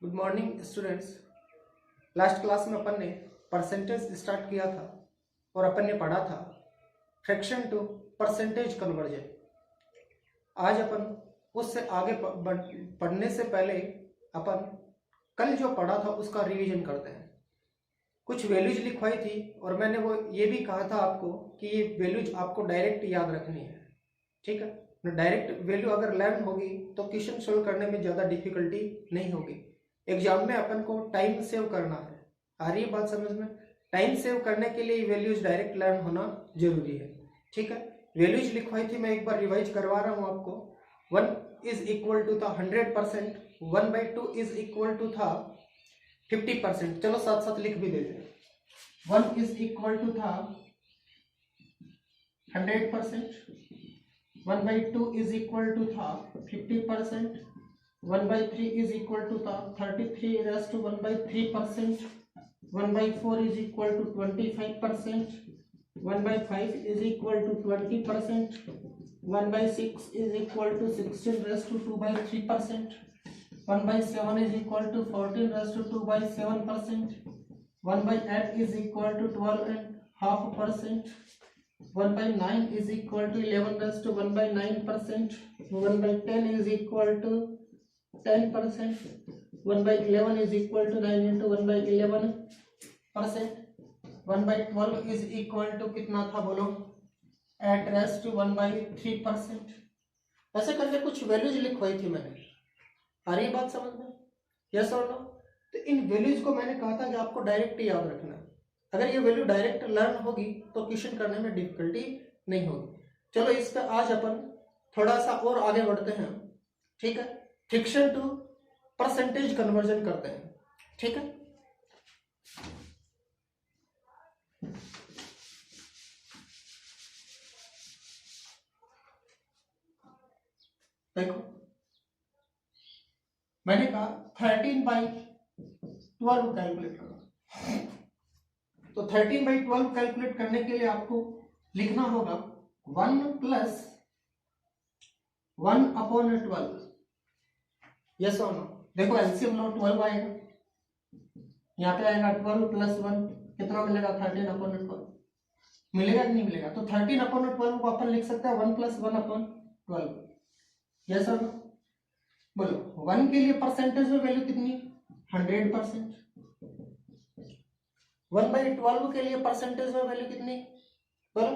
Good morning students. Last class में अपन ने percentage start किया था और अपन ने पढ़ा था फ्रैक्शन टू परसेंटेज कन्वर्जन। आज अपन उससे आगे पढ़ने से पहले अपन कल जो पढ़ा था उसका रिवीजन करते हैं। कुछ वैल्यूज लिखवाई थी और मैंने वो ये भी कहा था आपको कि ये वैल्यूज आपको डायरेक्ट याद रखनी है, ठीक है। डायरेक्ट वैल्यू अगर लर्न होगी तो क्वेश्चन सोल्व करने में ज़्यादा डिफिकल्टी नहीं होगी। एग्जाम में अपन को टाइम सेव करना है, आ रही है बात समझ में। टाइम सेव करने के लिए वैल्यूज डायरेक्ट लर्न होना जरूरी है, ठीक है। वैल्यूज लिखवाई थी, मैं एक बार रिवाइज करवा रहा हूँ आपको। 1 इज इक्वल टू था 100%, 1/2 इज इक्वल टू था 50%। चलो साथ साथ लिख भी देते हैं। 1 इज इक्वल टू था 100%, 1/2 इज इक्वल टू था 50%, 1/3 इज इक्वल टू था 33 raise to 1/3%, 1/4 is equal to 25%, 1/5 is equal to 20%, 1/6 is equal to 16 raise to 2/3%, 1/7 is equal to 14 raised to 2/7%, 1/8 is equal to 12.5%, 1/9 is equal to 11 raised to 1/9%, 1/10 is equal to 10%, 1/11 is equal to 9 into 1/11%, 1/12 is equal to कितना था बोलो, 8 raised to 1/3%। ऐसे करके कुछ values लिखवाई थी मैंने, आ रही बात समझ में, यस और नो। तो इन वैल्यूज को मैंने कहा था कि आपको डायरेक्ट याद रखना है। अगर ये वैल्यू डायरेक्ट लर्न होगी तो क्वेश्चन करने में डिफिकल्टी नहीं होगी। चलो इस पे आज अपन थोड़ा सा और आगे बढ़ते हैं, ठीक है। फ्रैक्शन टू परसेंटेज कन्वर्जन करते हैं, ठीक है। देखो मैंने कहा 13/12 कैलकुलेट करो। तो 13/12 कैलकुलेट करने के लिए आपको लिखना होगा 1 + 1/12। यस और नो। देखो एलसीएम लो, 12 आएगा, यहाँ पे आएगा 12 + 1 कितना मिलेगा, 13/12 मिलेगा कि नहीं मिलेगा। तो 13/12 को अपन लिख सकते हैं 1 + 1/12। यस और नो। बोलो 1 के लिए परसेंटेज में वैल्यू कितनी, 100%। 1/12 के लिए परसेंटेज में वैल्यू कितनी, बोलो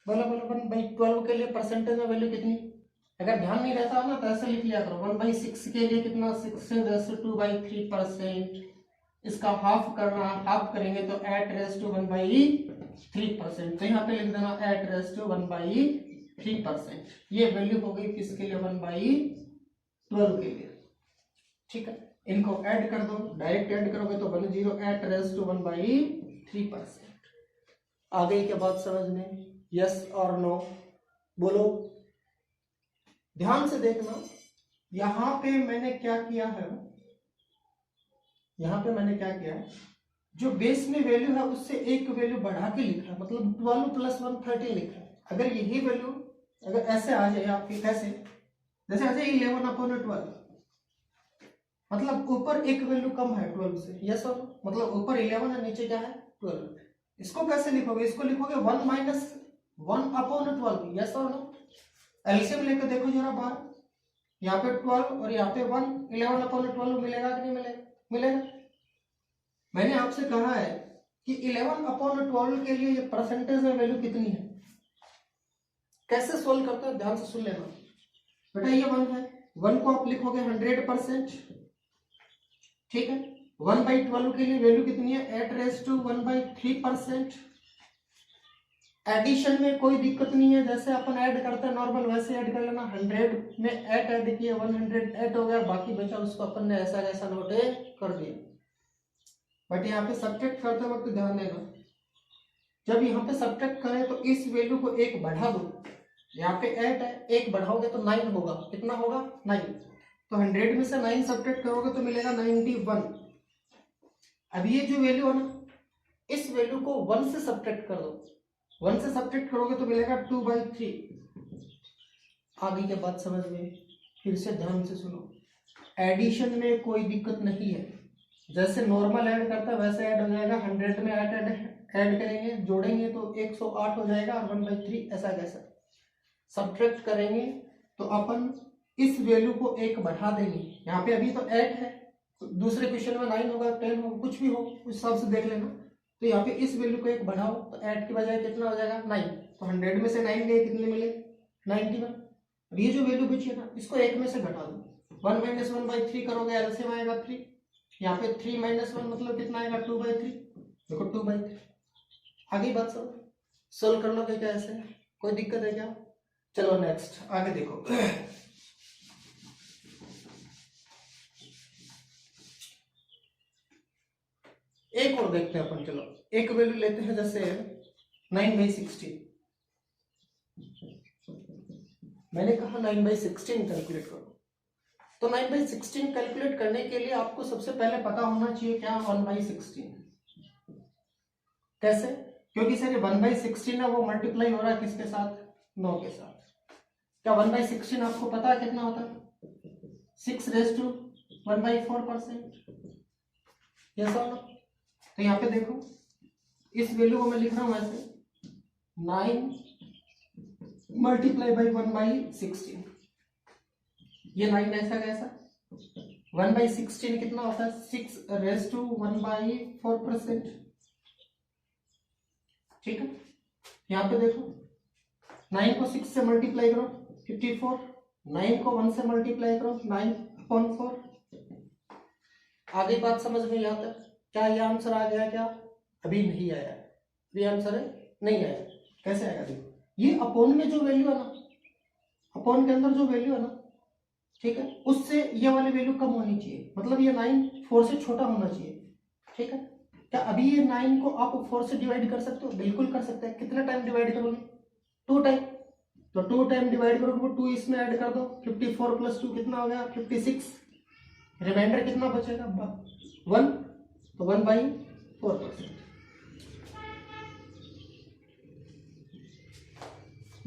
बोलो बोलो 1/12 के लिए परसेंटेज में वैल्यू कितनी। अगर ध्यान नहीं रहता हो ना तो ऐसे लिख लिया करो, 1/6 के लिए कितना, 16 रेज़ टू 2/3%। इसका हाफ करना, हाफ करेंगे तो 8 रेज़ टू 1/3%। तो यहाँ पे लिख देना 8 रेज़ टू 1/3%। ये वैल्यू हो गई किसके लिए, 1/12 के लिए, ठीक है। इनको ऐड कर दो, डायरेक्ट ऐड करोगे तो 108 रेज़ टू 1/3%। आ गई क्या बात समझ में, यस और नो, बोलो। ध्यान से देखना, यहां पे मैंने क्या किया है, यहां पे मैंने क्या किया है, जो बेस में वैल्यू है उससे एक वैल्यू बढ़ा के लिखा है, मतलब 12 + 1 13 लिखा है। अगर यही वैल्यू अगर ऐसे आ जाए आपकी, कैसे, जैसे आ जाए 11/12, मतलब ऊपर एक वैल्यू कम है 12 से, यस और नो। मतलब ऊपर 11 है, नीचे क्या है 12। इसको कैसे लिखोगे, इसको लिखोगे 1 - 1/12, यस और नो। एलसीएम लेकर देखो जरा बाहर, यहाँ पे 12 और यहाँ पे 1, 11/12 मिलेगा कि नहीं मिलेगा, मिलेगा। मैंने आपसे कहा है कि 11/12 के लिए ये परसेंटेज में वैल्यू कितनी है, कैसे सोल्व करते हैं, ध्यान से सुन लेना बेटा। ये 1 है, 1 को आप लिखोगे 100%, ठीक है। 1/12 के लिए वैल्यू कितनी है, 8 रेज़ टू 1/3%। एडिशन में कोई दिक्कत नहीं है, जैसे अपन ऐड करते हैं नॉर्मल वैसे ऐड कर लेना। 100 में 8 ऐड किया, 108 हो गया, बाकी बचा उसको अपन ने ऐसा ऐसा नोट कर दिया। बट यहाँ पे सब्ट्रैक्ट करते वक्त ध्यान देना, जब यहाँ पे सब्ट्रैक्ट करें तो इस वैल्यू को 1 बढ़ा दो। यहाँ पे 8 है, 1 बढ़ाओगे तो 9 होगा, कितना होगा 9। तो 100 में से 9 सब्ट्रैक्ट करोगे तो मिलेगा 91। अब ये जो वैल्यू है ना, इस वैल्यू को 1 से सब्ट्रैक्ट कर दो, 1 से सब्ट्रैक्ट करोगे तो मिलेगा 2/3। आगे के बात समझ में, फिर से ध्यान से सुनो। एडिशन में कोई दिक्कत नहीं है, जैसे नॉर्मल ऐड करता है वैसे ऐड हो जाएगा। 100 में ऐड करेंगे, जोड़ेंगे तो 108 हो जाएगा और 1/3 ऐसा कैसा। सब्ट्रैक्ट करेंगे तो अपन इस वैल्यू को 1 बढ़ा देंगे। यहाँ पे अभी तो 8 है, दूसरे क्वेश्चन में 9 होगा, 10 होगा, कुछ भी हो उस हिसाब से देख लेना। तो यहाँ पे इस वैल्यू को 1 बढ़ाओ तो 8 की बजाय कितना हो जाएगा 9। तो 100 में से 9 गए, कितने मिले 91। अब ये जो वैल्यू बची है ना, इसको 1 में से घटा दो। 1 - 1/3 करोगे एलसीएम आएगा 3। यहाँ पे 3 - 1 मतलब कितना आएगा 2/3। देखो 2/3। आगे बात सोल्व कर लो क्या ऐसे, कोई दिक्कत है क्या? चलो नेक्स्ट आगे देखो। एक और देखते हैं अपन। चलो एक वैल्यू लेते हैं, जैसे 9/16। मैंने कहा 9/16 कैलकुलेट करो। तो 9/16 कैलकुलेट करने के लिए आपको सबसे पहले पता होना चाहिए क्या 1/16 कैसे, क्योंकि सर 1/16 है वो मल्टीप्लाई हो रहा है किसके साथ, 9 के साथ। क्या 1/16 आपको पता है कितना होता है? 6⁻1/4%। यस और नो? तो यहाँ पे देखो इस वैल्यू को मैं लिख रहा हूं ऐसे 9 × 1/16। ये 9 ऐसा कैसा, 1/16 कितना होता है 6⁻1/4%। ठीक है, यहाँ पे देखो 9 को 6 से मल्टीप्लाई करो 54, 9 को 1 से मल्टीप्लाई करो 9/4। आगे बात समझ में आता है क्या? ये आंसर आ गया क्या? अभी नहीं आया, ये आंसर है नहीं आया। कैसे आएगा? देखो ये अपॉन में जो वैल्यू है ना, अपॉन के अंदर जो वैल्यू है ना, ठीक है, उससे ये वाली वैल्यू कम होनी चाहिए, मतलब ये 9 4 से छोटा होना चाहिए। ठीक है, क्या अभी ये 9 को आप 4 से डिवाइड कर सकते हो? बिल्कुल कर सकते हैं। कितने टाइम डिवाइड करोगे? 2 टाइम। तो 2 टाइम डिवाइड करोगे, 2 इसमें ऐड कर दो, 54 + 2 कितना हो गया 56। रिमाइंडर कितना बचेगा 1, तो 1/4%।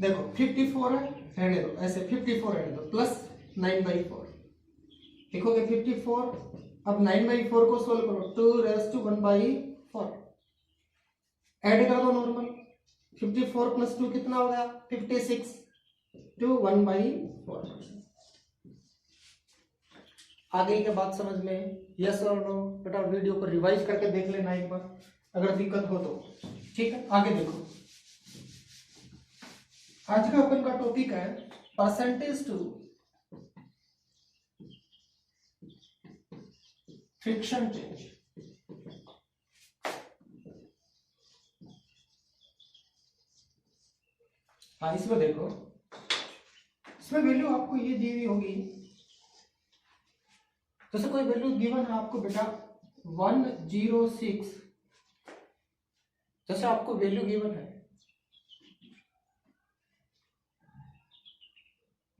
देखो 54 है, रहने दो ऐसे, 54 रहने दो, प्लस 9/4 लिखोगे 54। अब 9/4 को सोल्व करो, 2⁻1/4 ऐड कर दो नॉर्मल। 54 + 2 कितना हो गया 56, to 1/4%। आगे की बात समझ में, यस और नो? बेटा वीडियो को रिवाइज करके देख लेना एक बार अगर दिक्कत हो तो। ठीक है, आगे देखो। आज का अपन का टॉपिक है परसेंटेज टू फ्रिक्शन चेंज। हाँ, इसमें देखो, इसमें वैल्यू आपको ये दी हुई होगी, जैसे कोई वैल्यू गिवन है आपको बेटा 106, जैसे आपको वैल्यू गिवन है।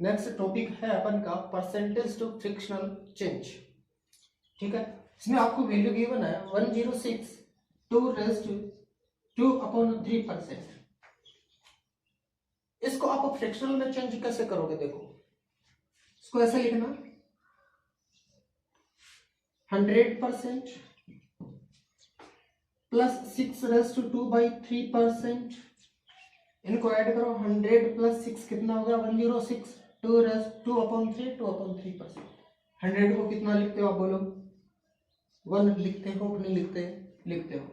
नेक्स्ट टॉपिक है अपन का परसेंटेज टू फ्रिक्शनल चेंज। ठीक है, इसमें आपको वैल्यू गिवन है 106 2/3%। इसको आप फ्रिक्शनल में चेंज कैसे करोगे? देखो इसको ऐसे लिखना 100% प्लस 6⁻2/3%। इनको ऐड करो, 100 + 6 कितना हो गया 106, 2/3%। 100 को कितना लिखते हो आप बोलो? 1 लिखते हो कि नहीं लिखते? लिखते हो।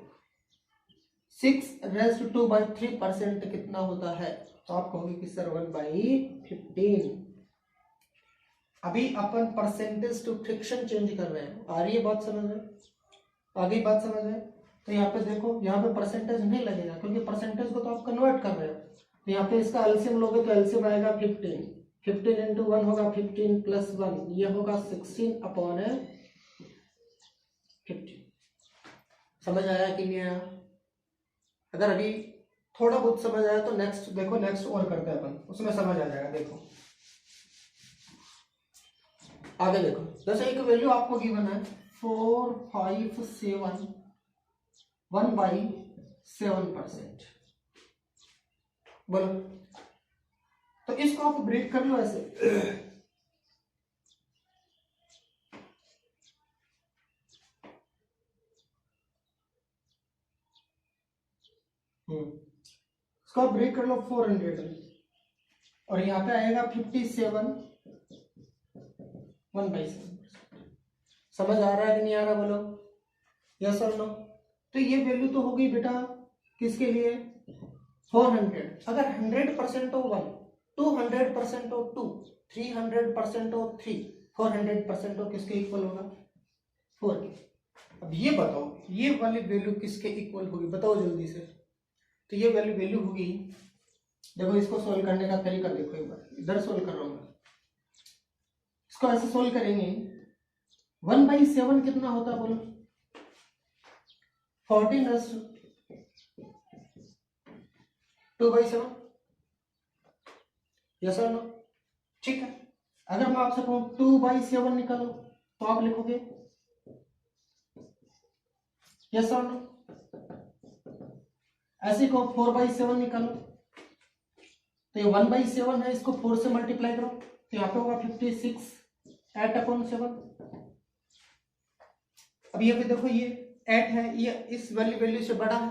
6⁻2/3% कितना होता है? तो आप कहोगे कि सर 1/15। अभी अपन परसेंटेज टू फ्रिक्शन चेंज कर रहे हैं। आ रही है बात समझ में? आगे बात समझ में? तो यहाँ पे देखो, यहाँ पे परसेंटेज नहीं लगेगा क्योंकि परसेंटेज को तो आप कन्वर्ट कर रहे हो। तो यहाँ पे इसका एलसीएम लोगे तो एलसीएम आएगा 15। 15 × 1 होगा 15 + 1, ये होगा 16/15। समझ आया कि नहीं आया? अगर अभी थोड़ा बहुत समझ आया तो नेक्स्ट देखो, नेक्स्ट और करते हैं अपन, उसमें समझ आ जाएगा। देखो आगे देखो, जैसे एक वैल्यू आपको गिवन है 457 1/7%। बोलो, तो इसको आप ब्रेक कर लो ऐसे इसको आप ब्रेक कर लो 400 में, और यहाँ पे आएगा 57 1/7। समझ आ रहा है कि नहीं आ रहा, बोलो यस और नो। तो ये वैल्यू तो होगी बेटा किसके लिए, 400। अगर 100% हो 1, 200% हो 2, 300% हो 3, 400% हो किसके इक्वल होगा, 4 के। अब ये बताओ ये वाली वैल्यू किसके इक्वल होगी, बताओ जल्दी से। तो ये वैल्यू होगी, देखो इसको सोल्व करने का तरीका देखो एक बार, इधर सोल्व कर रहा हूँ मैं। इसको ऐसे सोल्व करेंगे, 1/7 कितना होता है बोलो, 14/2/7, यस और नो। ठीक है, अगर मैं आपसे कहूं 2/7 निकालो तो आप लिखोगे यस और नो। ऐसे को 4/7 निकालो तो ये 1/7 है, इसको 4 से मल्टीप्लाई करो तो यहाँ पे होगा 56 8/7। अब ये भी देखो ये 8 है, ये इस वैल्यू से बड़ा है,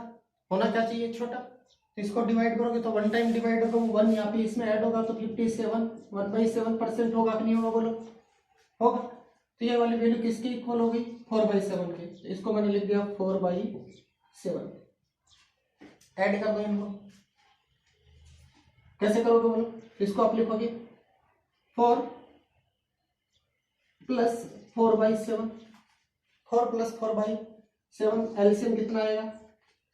होना क्या चाहिए छोटा, तो इसको डिवाइड करोगे तो 1 टाइम डिवाइड होगा 1, यहाँ पे इसमें ऐड होगा तो 57 1/7% होगा कि नहीं होगा, बोलो होगा। तो ये वाली वैल्यू किसकी इक्वल होगी, 4/7 के। तो इसको मैंने लिख दिया 4/7। ऐड कर दो इनको, कैसे करोगे बोलो, इसको आप लिखोगे 4 + 4/7, 4 + 4/7, एलसीएम कितना आएगा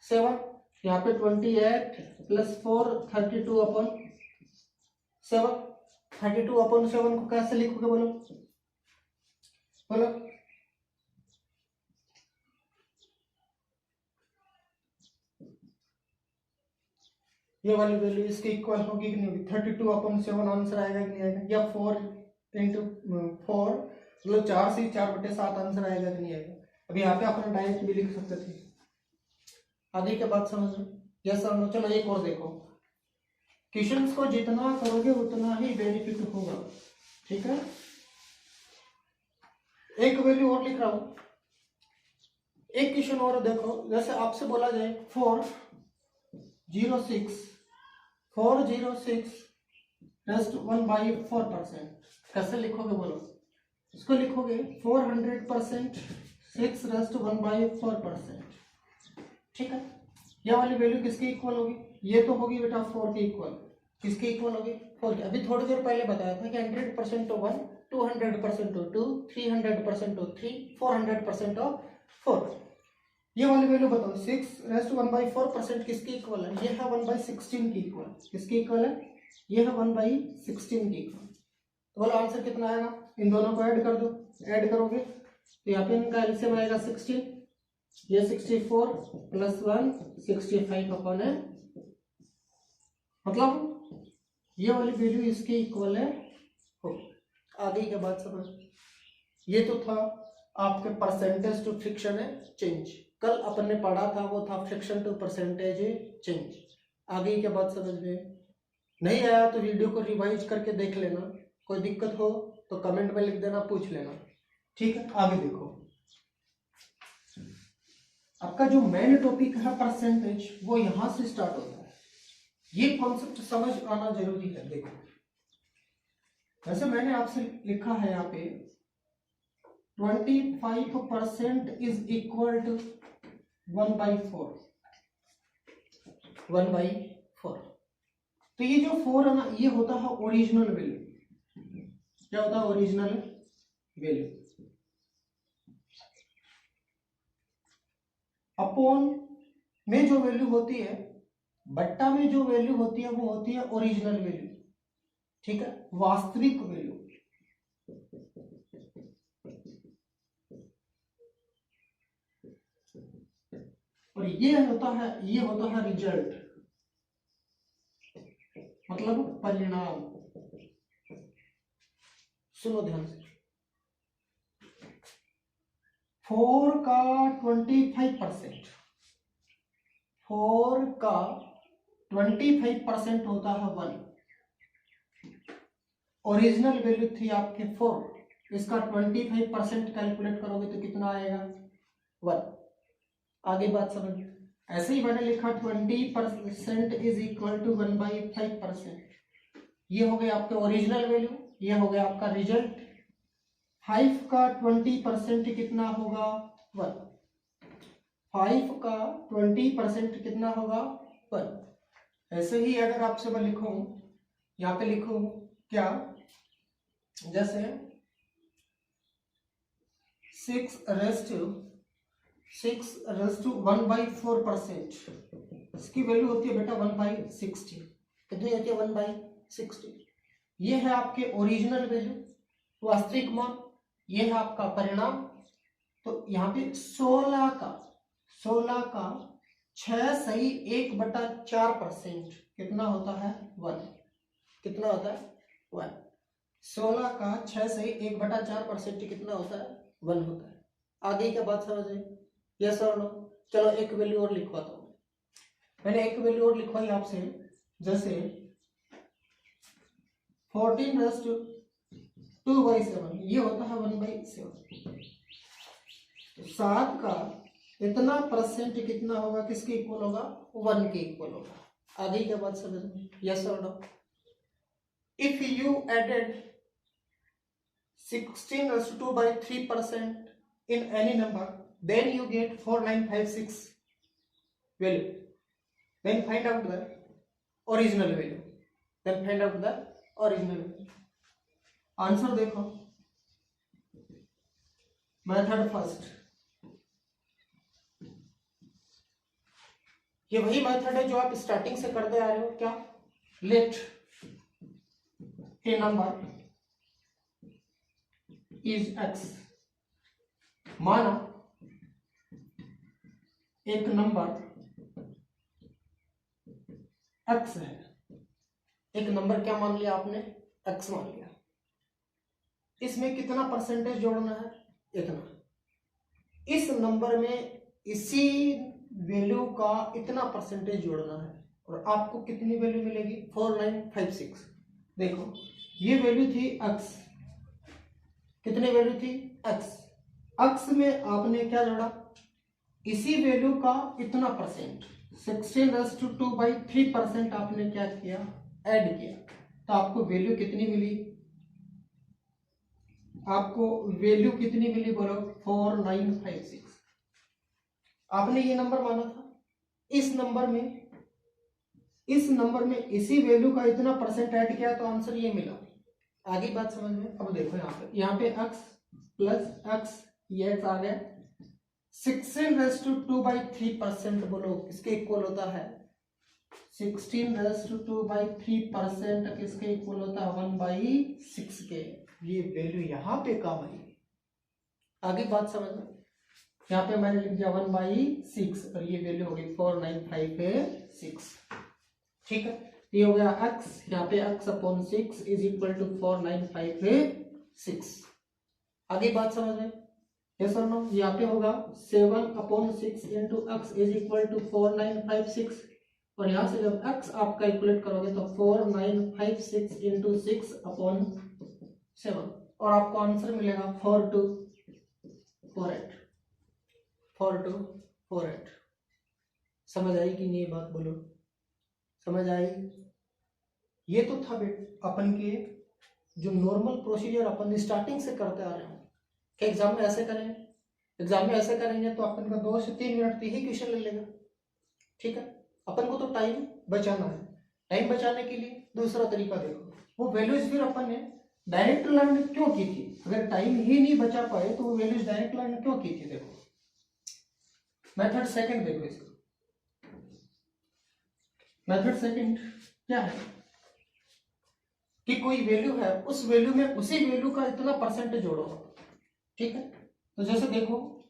7, यहाँ पे 28 + 4 32/7, 32/7 को कैसे लिखोगे बोलो बोलो, ये वाली वैल्यू इसके इक्वल होगी कि नहीं होगी, 32/7 आंसर आएगा कि नहीं आएगा, या 4 × 4 मतलब 4 से 4/7 आंसर आएगा कि नहीं आएगा। अभी यहाँ पे अपना डायरेक्ट भी लिख सकते थे, आगे के बात समझ लो, यस और नो। चलो एक और देखो, क्वेश्चंस को जितना करोगे उतना ही बेनिफिट होगा, ठीक है। एक वैल्यू और लिख रहा हूं, एक क्वेश्चन और देखो, जैसे आपसे बोला जाए 406 1/4%, कैसे लिखोगे बोलो, इसको लिखोगे 400% 6 1/4%, ठीक है। यह वाली वैल्यू किसके इक्वल होगी, ये तो होगी बेटा 4 के इक्वल, किसके इक्वल होगी 4 के। अभी थोड़ी देर पहले बताया था कि 100% हो 1, 200% हो 2, 300% हो 3, 400% हो 4। ये वाली वैल्यू बताओ 6 1/4% किसकी इक्वल है, ये है 1/16 की इक्वल, किसकी इक्वल है, ये है 1/16 की इक्वल। तो बोलो आंसर कितना आएगा, इन दोनों को ऐड कर दो, ऐड करोगे तो यहाँ पे इनका एलसीएम आएगा 16, ये 64 + 1 65/, मतलब ये वाली वैल्यू इसके इक्वल है हो। आगे के बाद समझ, ये तो था आपके परसेंटेज टू फ्रिक्शन है चेंज, कल अपन ने पढ़ा था वो था फ्रिक्शन टू परसेंटेज चेंज। आगे के बाद समझ में नहीं आया तो वीडियो को रिवाइज करके देख लेना, कोई दिक्कत हो तो कमेंट में लिख देना, पूछ लेना, ठीक है। आगे देखो, आपका जो मेन टॉपिक है परसेंटेज, वो यहां से स्टार्ट होता है, ये कॉन्सेप्ट समझ आना जरूरी है। देखो वैसे मैंने आपसे लिखा है यहाँ पे 25% इज इक्वल टू 1/4, 1/4। तो ये जो 4 है ना, ये होता है ओरिजिनल वैल्यू, क्या होता है ओरिजिनल वैल्यू, अपॉन में जो वैल्यू होती है, बट्टा में जो वैल्यू होती है वो होती है ओरिजिनल वैल्यू, ठीक है, वास्तविक वैल्यू। और ये होता है रिजल्ट, मतलब परिणाम। सुनो ध्यान से, 4 का 25%, 4 का 25% होता है 1, ओरिजिनल वैल्यू थी आपके 4, इसका 25% कैलकुलेट करोगे तो कितना आएगा 1। आगे बात समझ, ऐसे ही मैंने लिखा 20% इज इक्वल टू 1/5%। ये हो गया आपके ओरिजिनल वैल्यू, ये हो गया आपका रिजल्ट। 5 का 20% कितना होगा 1। 5 का 20% कितना होगा 1। ऐसे ही अगर आपसे मैं लिखूं, यहाँ पे लिखूं क्या, जैसे 6 1/4%, इसकी वैल्यू होती है बेटा 1/60। कितनी होती है 1/60। ये है आपके ओरिजिनल वैल्यू, वास्तविक मान, ये है आपका परिणाम। तो यहाँ पे 16 का 6 सही 1/4% कितना होता है 1। कितना होता है 1। 16 का 6 सही 1/4% कितना होता है 1 होता है। आगे क्या बात समझ रहे, यस और नो। चलो एक वैल्यू और लिखवाता हूँ, मैंने एक वैल्यू और लिखवाई आपसे, जैसे 14/2/7, ये होता है 1/7। तो 7 का इतना परसेंट कितना होगा, किसके इक्वल होगा 1 के इक्वल होगा। आगे क्या बात समझ में, यस और no. If you added 16/2/3% in any number, then you get 4956 value. Then find out the original value. Answer देखो, मेथड फर्स्ट, ये वही मेथड है जो आप स्टार्टिंग से करते आ रहे हो। क्या, let A number is X. माना एक नंबर एक्स है, एक नंबर क्या मान लिया आपने, एक्स मान लिया। इसमें कितना परसेंटेज जोड़ना है, इतना। इस नंबर में इसी वैल्यू का इतना परसेंटेज जोड़ना है, और आपको कितनी वैल्यू मिलेगी 4956। देखो ये वैल्यू थी एक्स, कितनी वैल्यू थी एक्स। एक्स में आपने क्या जोड़ा, इसी वैल्यू का इतना परसेंट, 16/2/3% आपने क्या किया, ऐड किया। तो आपको वैल्यू कितनी मिली, बोलो 4956। आपने ये नंबर माना था, इस नंबर में इसी वैल्यू का इतना परसेंट ऐड किया, तो आंसर ये मिला। आगे बात समझ में। अब देखो यहाँ पे x प्लस x, ये x आ गया। 16/2/3% बोलो किसके इक्वल होता है, 16/2/3% किसके इक्वल होता है 1/6 के। ये वैल्यू यहाँ पे काम आई। आगे बात समझना, यहाँ पे मैंने लिख दिया 1/6 और ये वैल्यू हो गई 4956। ठीक है, ये हो गया x, यहाँ पे x/6 इज इक्वल टू 4956। आगे बात समझ में, यस और नो। यहाँ पे होगा 7/6 into x is equal to 4956, और यहाँ से जब x आप कैलकुलेट करोगे तो 4956 इंटू 6/7, और आपको आंसर मिलेगा 4248। समझ आई कि नहीं, बात बोलो, समझ आई। ये तो था अपन के जो नॉर्मल प्रोसीजर अपन स्टार्टिंग से करते आ रहे हैं कि एग्जाम में ऐसे करेंगे तो अपन का 2 से 3 मिनट ही क्वेश्चन ले लेगा। ठीक है, अपन को तो टाइम बचाना है। टाइम बचाने के लिए दूसरा तरीका देखो, वो वैल्यूज फिर अपन ने डायरेक्ट लर्न क्यों की थी। अगर टाइम ही नहीं बचा पाए तो वो वैल्यूज डायरेक्ट लर्न क्यों की थी। देखो मेथड सेकंड, देखो इसका मेथड सेकंड क्या है कि कोई वैल्यू है, उस वैल्यू में उसी वैल्यू का इतना परसेंटेज जोड़ो। ठीक है, तो जैसे देखो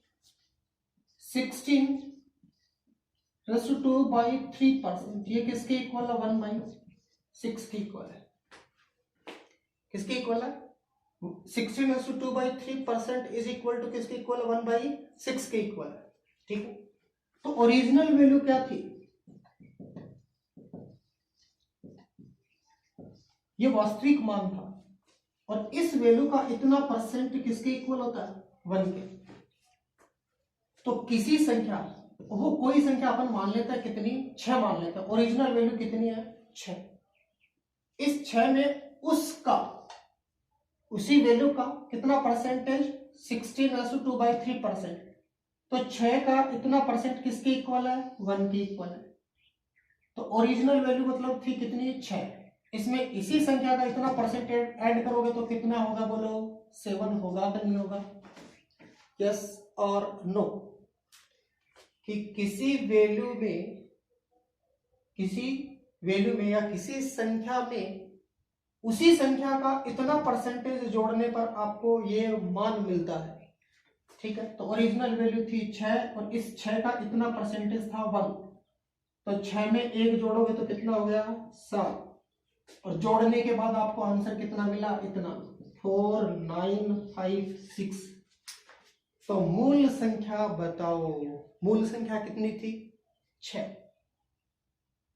16/2/3%, ये किसके इक्वल है 1/6 के इक्वल है। किसके इक्वल है 16/2/3% इज इक्वल टू किसके इक्वल है 1/6 के इक्वल है। ठीक है, तो ओरिजिनल वैल्यू क्या थी, ये वास्तविक मान था, और इस वैल्यू का इतना परसेंट किसके इक्वल होता है 1 के। तो किसी संख्या वो कोई संख्या अपन मान लेते हैं कितनी, 6 मान लेते हैं। ओरिजिनल वैल्यू कितनी है, 6। इस 6 में उसका, उसी वैल्यू का कितना परसेंटेज, 16:2/3%। तो 6 का इतना परसेंट किसके इक्वल है, 1 के इक्वल है। तो ओरिजिनल वैल्यू मतलब थी कितनी, 6। इसमें इसी संख्या का इतना परसेंटेज ऐड करोगे तो कितना होगा, बोलो 7 होगा कि नहीं होगा, यस और नो। कि किसी वैल्यू में या किसी संख्या में उसी संख्या का इतना परसेंटेज जोड़ने पर आपको ये मान मिलता है, ठीक है। तो ओरिजिनल वैल्यू थी 6 और इस 6 का इतना परसेंटेज था 1। तो 6 में 1 जोड़ोगे तो कितना हो गया, 7। और जोड़ने के बाद आपको आंसर कितना मिला, इतना 4956। तो मूल संख्या बताओ, मूल संख्या कितनी थी, 6।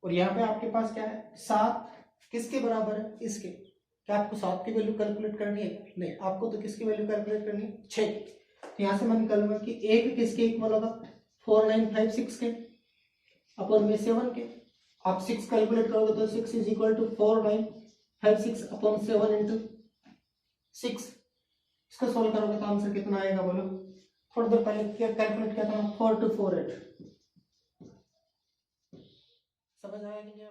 और यहाँ पे आपके पास क्या है, 7 किसके बराबर है, इसके। क्या आपको 7 की वैल्यू कैलकुलेट करनी है, नहीं, आपको तो किसकी वैल्यू कैलकुलेट करनी है, 6। तो यहाँ से मैं निकालूंगा कि 1 किसके इक्वल होगा, 4956 के अपन में 7 के। आप 6 कैलकुलेट करोगे तो 6 is equal to 4956 upon 7 into 6। इसको सोल्व करोगे तो आंसर कितना आएगा, बोलो। थोड़ी देर पहले क्या कैलकुलेट किया था, 4248। समझ आया कि नहीं?